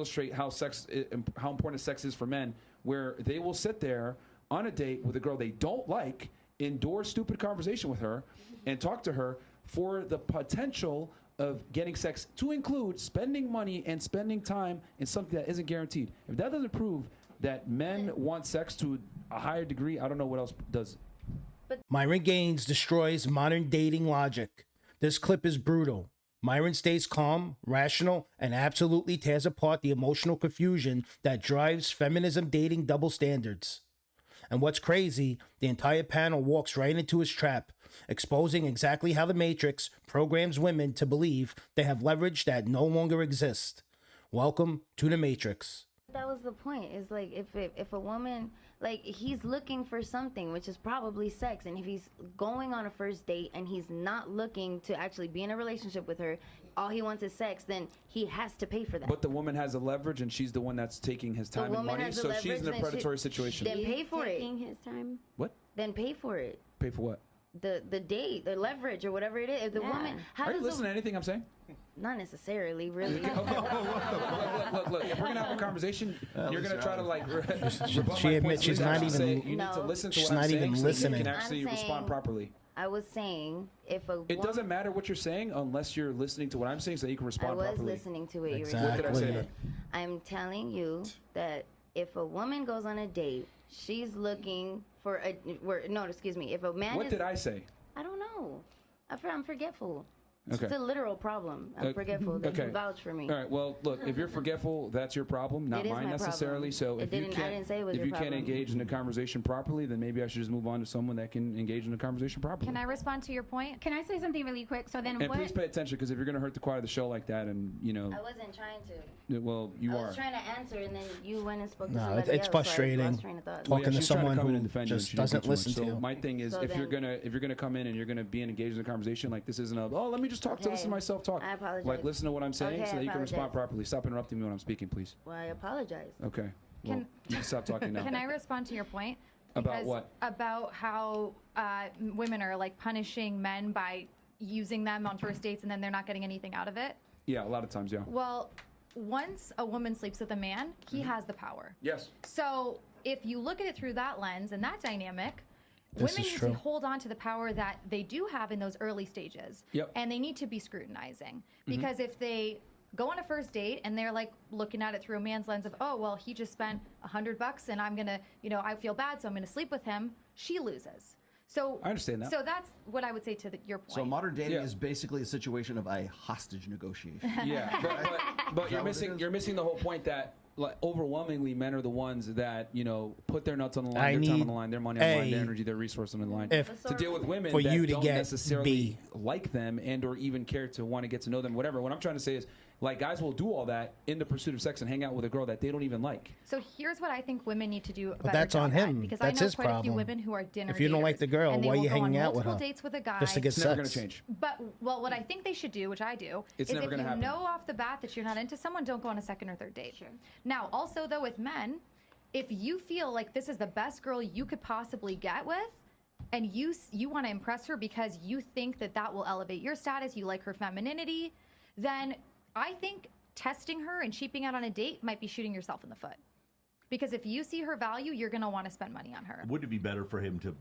illustrate how important sex is for men, where they will sit there on a date with a girl they don't like, endure stupid conversation with her, and talk to her for the potential of getting sex, to include spending money and spending time in something that isn't guaranteed. If that doesn't prove that men want sex to a higher degree, I don't know what else does. Myron Gaines destroys modern dating logic. This clip is brutal. Myron stays calm, rational, and absolutely tears apart the emotional confusion that drives feminism dating double standards. And what's crazy, the entire panel walks right into his trap, exposing exactly how the Matrix programs women to believe they have leverage that no longer exists. Welcome to the Matrix. That was the point. Is like if a woman, like, he's looking for something, which is probably sex, and if he's going on a first date and he's not looking to actually be in a relationship with her, all he wants is sex, then he has to pay for that. But the woman has the leverage, and she's the one that's taking his time and money, so she's in a predatory situation. Then pay for it. Taking his time. What? Then pay for it. Pay for what? The date, the leverage, or whatever it is. If the woman, are you listening to anything I'm saying? Not necessarily, really. Look, if we're gonna have a conversation, you're gonna try to like. She admits she's not even. You need to listen to she's what I'm not saying even so listening. you can actually respond properly. I was saying, if a it doesn't matter what you're saying unless you're listening to what I'm saying, so you can respond properly. I was listening to it. Exactly. What did I say? I'm telling you that if a woman goes on a date, she's looking for a. No, excuse me. If a man. What did I say? I don't know. I'm forgetful. Okay. It's a literal problem. I'm forgetful. They can vouch for me. All right. Well, look, if you're forgetful, that's your problem, not mine necessarily. So if you can't engage in the conversation properly, then maybe I should just move on to someone that can engage in the conversation properly. Can I respond to your point? Can I say something really quick? So then, and please pay attention, because if you're going to hurt the quiet of the show like that, and you know, I wasn't trying to. Well, you are. I was trying to answer, and then you went and spoke to No, somebody it's else, frustrating talking to someone who just doesn't listen to you. So my thing is, if you're gonna come in and you're gonna be engaged in the conversation, like this isn't let me just talk to listen to myself talk. I apologize. Like, listen to what I'm saying so that you can respond properly. Stop interrupting me when I'm speaking, please. Well, I apologize. Okay. Well, you can stop talking now. Can I respond to your point? About what? About how women are like punishing men by using them on first dates, and then they're not getting anything out of it. Yeah, a lot of times, yeah. Well, once a woman sleeps with a man, he has the power. Yes. So if you look at it through that lens and that dynamic, women need to hold on to the power that they do have in those early stages. Yep. And they need to be scrutinizing. Because if they go on a first date and they're like looking at it through a man's lens of, oh, well, he just spent $100 and I'm going to, I feel bad, so I'm going to sleep with him, she loses. So I understand that. So that's what I would say to your point. So modern dating is basically a situation of a hostage negotiation. Yeah, but you're missing the whole point that, like, overwhelmingly men are the ones that put their nuts on the line, their time on the line, their money on the line, their energy, their resources on the line to deal with women that don't necessarily like them and or even care to want to get to know them, whatever. What I'm trying to say is, like, guys will do all that in the pursuit of sex and hang out with a girl that they don't even like. So here's what I think women need to do. But that's on him. Because that's I know his quite problem. a few women who are dinner If you don't like the girl, why are you hanging out with her? Dates with a guy. Just to get it's sex. Never going to change. But what I think they should do, which I do, it's is never if gonna you happen. know off the bat that you're not into someone, don't go on a second or third date. Sure. Now, also though, with men, if you feel like this is the best girl you could possibly get with, and you want to impress her because you think that will elevate your status, you like her femininity, then I think testing her and cheaping out on a date might be shooting yourself in the foot. Because if you see her value, you're going to want to spend money on her. Would it be better for him to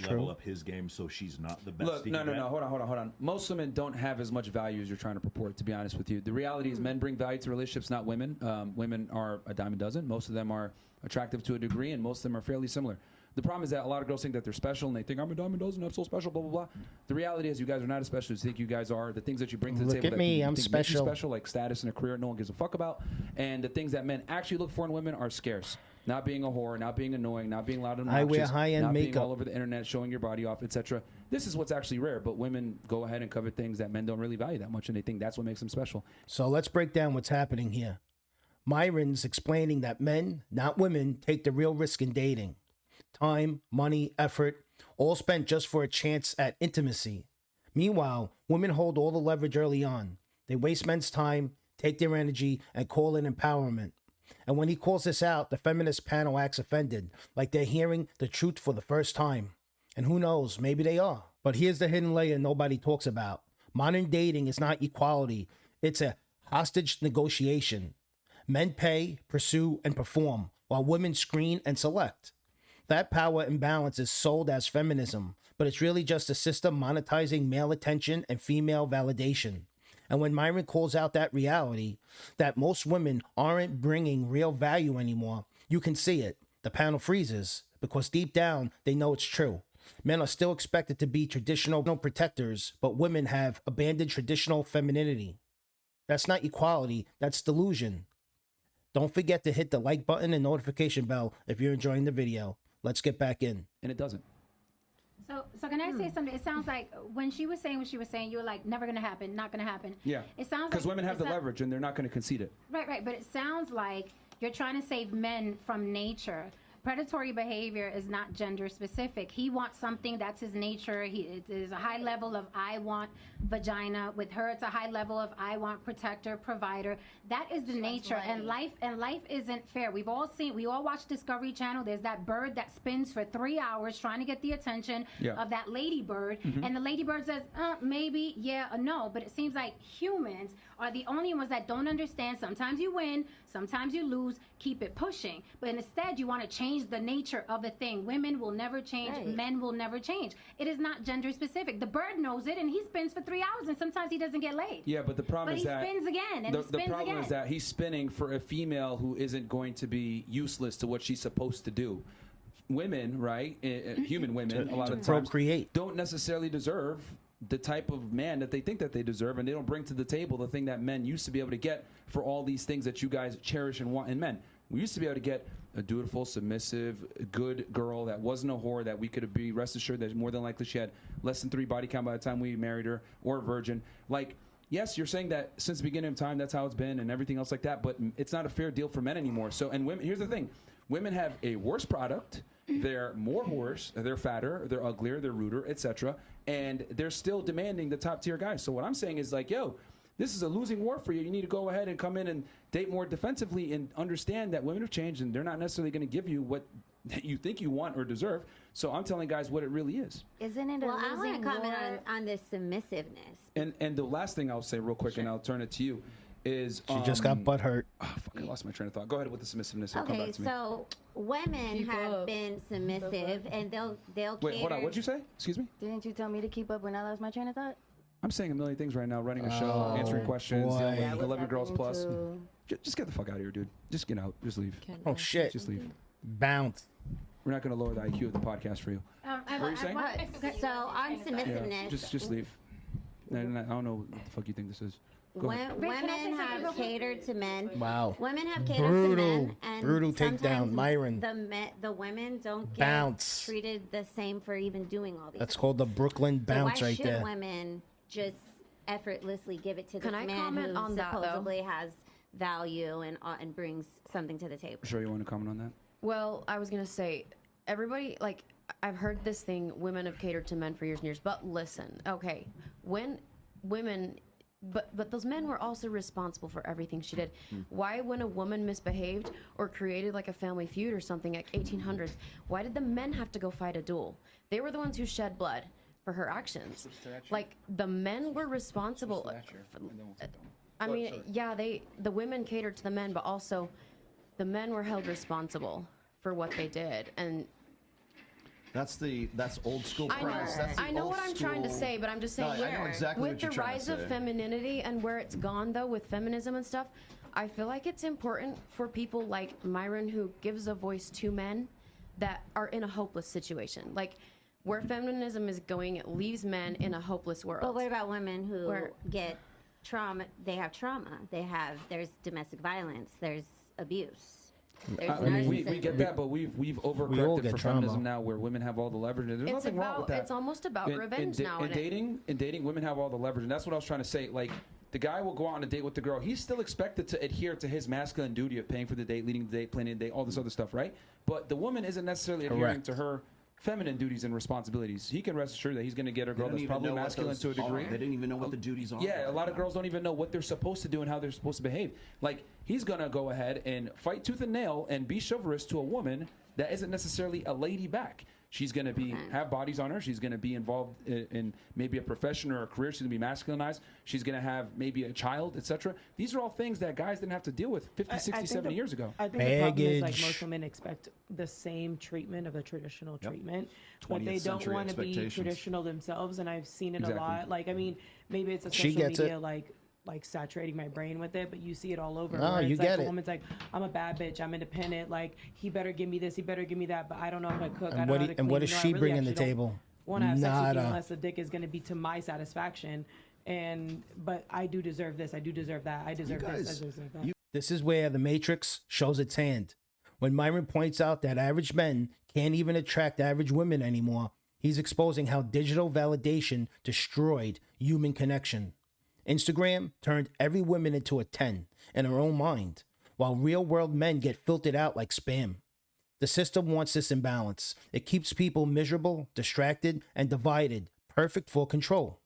level up his game so she's not the best? Look, no. Hold on. Most women don't have as much value as you're trying to purport, to be honest with you. The reality is men bring value to relationships, not women. Women are a dime a dozen. Most of them are attractive to a degree, and most of them are fairly similar. The problem is that a lot of girls think that they're special, and they think, I'm a dime a dozen, I'm so special, blah, blah, blah. The reality is you guys are not as special as you think you guys are. The things that you bring to the table Look at me, I'm make you special. special, like status and a career no one gives a fuck about. And the things that men actually look for in women are scarce. Not being a whore, not being annoying, not being loud and obnoxious, I wear high-end not makeup. being all over the internet, showing your body off, etc. This is what's actually rare, but women go ahead and covet things that men don't really value that much, and they think that's what makes them special. So let's break down what's happening here. Myron's explaining that men, not women, take the real risk in dating. Time, money, effort, all spent just for a chance at intimacy. Meanwhile, women hold all the leverage early on. They waste men's time, take their energy, and call it empowerment. And when he calls this out, the feminist panel acts offended, like they're hearing the truth for the first time. And who knows, maybe they are. But here's the hidden layer nobody talks about. Modern dating is not equality. It's a hostage negotiation. Men pay, pursue, and perform, while women screen and select. That power imbalance is sold as feminism, but it's really just a system monetizing male attention and female validation. And when Myron calls out that reality, that most women aren't bringing real value anymore, you can see it. The panel freezes, because deep down, they know it's true. Men are still expected to be traditional protectors, but women have abandoned traditional femininity. That's not equality, that's delusion. Don't forget to hit the like button and notification bell if you're enjoying the video. Let's get back in. And it doesn't. So can I say something? It sounds like when she was saying what she was saying, you were like, never gonna happen, not gonna happen. Yeah. It sounds because like women have the leverage and they're not going to concede it. Right. But it sounds like you're trying to save men from nature. Predatory behavior is not gender specific. He wants something, that's his nature. It is a high level of I want vagina. With her, it's a high level of I want protector, provider. That is the nature. And life isn't fair. We all watch Discovery Channel. There's that bird that spins for 3 hours trying to get the attention of that ladybird. And the ladybird says, maybe, yeah, or no. But it seems like humans are the only ones that don't understand. Sometimes you win, sometimes you lose. Keep it pushing. But instead, you want to change the nature of the thing. Women will never change. Right. Men will never change. It is not gender specific. The bird knows it, and he spins for 3 hours, and sometimes he doesn't get laid. Yeah, but the problem is that he spins again, and the problem is that he's spinning for a female who isn't going to be useless to what she's supposed to do. Women, right? Human women, a lot of times don't necessarily deserve the type of man that they think that they deserve, and they don't bring to the table the thing that men used to be able to get for all these things that you guys cherish and want in men. We used to be able to get a dutiful, submissive, good girl that wasn't a whore, that we could be rest assured that more than likely she had less than 3 body count by the time we married her, or a virgin. Like, yes, you're saying that since the beginning of time, that's how it's been and everything else like that, but it's not a fair deal for men anymore. So, and women, here's the thing. Women have a worse product. They're more whores, they're fatter, they're uglier, they're ruder, etc. And they're still demanding the top tier guys. So what I'm saying is like, yo, this is a losing war for you. You need to go ahead and come in and date more defensively and understand that women have changed and they're not necessarily going to give you what you think you want or deserve. So I'm telling guys what it really is. Isn't it a losing war? I want to comment on this submissiveness. And the last thing I'll say real quick, and I'll turn it to you, is she just got butt hurt. Oh, fuck, I lost my train of thought. Go ahead with the submissiveness. It'll come back to me. So women have been submissive, and they'll Wait, hold on. What'd you say? Excuse me? Didn't you tell me to keep up when I lost my train of thought? I'm saying a million things right now, running a show, answering questions, dealing with 11 girls plus. Just get the fuck out of here, dude. Just get out. Just leave. Oh, shit. Just leave. Bounce. We're not going to lower the IQ of the podcast for you. What are you saying? So on submissiveness. Yeah, just leave. I don't know what the fuck you think this is. Women have catered to men. Wow. Women have catered to men. And brutal takedown, Myron. The women don't get treated the same for even doing all these That's things. called the Brooklyn bounce right there. Why should women just effortlessly give it to this man comment who on that, supposedly has value and brings something to the table? Sure, you want to comment on that? Well, I was going to say, everybody, like, I've heard this thing, women have catered to men for years and years, but listen, okay, when women... But those men were also responsible for everything she did. Why, when a woman misbehaved or created like a family feud or something like 1800s, why did the men have to go fight a duel? They were the ones who shed blood for her actions. Like, the men were responsible. I mean, yeah, the women catered to the men, but also the men were held responsible for what they did. And that's old school premise. I know what I'm trying to say, but I'm just saying, with the rise of femininity and where it's gone, though, with feminism and stuff, I feel like it's important for people like Myron, who gives a voice to men that are in a hopeless situation. Like, where feminism is going, it leaves men in a hopeless world. But what about women who get trauma? They have trauma. There's domestic violence. There's abuse. We get that, but we've overcorrected for feminism now, where women have all the leverage. There's nothing wrong with that. It's almost about revenge now. In dating, women have all the leverage, and that's what I was trying to say. Like, the guy will go out on a date with the girl. He's still expected to adhere to his masculine duty of paying for the date, leading the date, planning the date, all this other stuff, right? But the woman isn't necessarily adhering to her feminine duties and responsibilities. He can rest assured that he's going to get a girl that's probably masculine to a degree. They didn't even know what the duties are. Yeah, a lot of girls don't even know what they're supposed to do and how they're supposed to behave. Like, he's going to go ahead and fight tooth and nail and be chivalrous to a woman that isn't necessarily a lady back. She's going to be have bodies on her. She's going to be involved in maybe a profession or a career. She's going to be masculinized. She's going to have maybe a child, etc. These are all things that guys didn't have to deal with 50, 60, 70 years ago. I think the problem is, like, most women expect the same treatment of the traditional treatment, but they don't want to be traditional themselves. And I've seen it a lot. Like, I mean, maybe it's a social media like saturating my brain with it, but you see it all over. No, you get it. A woman's like, I'm a bad bitch, I'm independent, like, he better give me this, he better give me that, but I don't know how to cook, I don't know how to clean. And what is she bringing to the table? Want to have sex with you unless the dick is going to be to my satisfaction. But I do deserve this, I do deserve that, I deserve this, I deserve that. This is where the Matrix shows its hand. When Myron points out that average men can't even attract average women anymore, he's exposing how digital validation destroyed human connection. Instagram turned every woman into a 10 in her own mind, while real-world men get filtered out like spam. The system wants this imbalance. It keeps people miserable, distracted, and divided, perfect for control.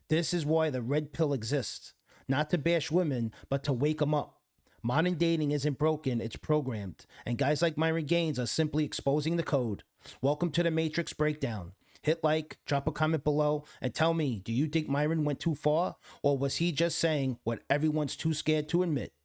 This is why the red pill exists, not to bash women, but to wake them up. Modern dating isn't broken, it's programmed, and guys like Myron Gaines are simply exposing the code. Welcome to the Matrix Breakdown. Hit like, drop a comment below, and tell me, do you think Myron went too far, or was he just saying what everyone's too scared to admit?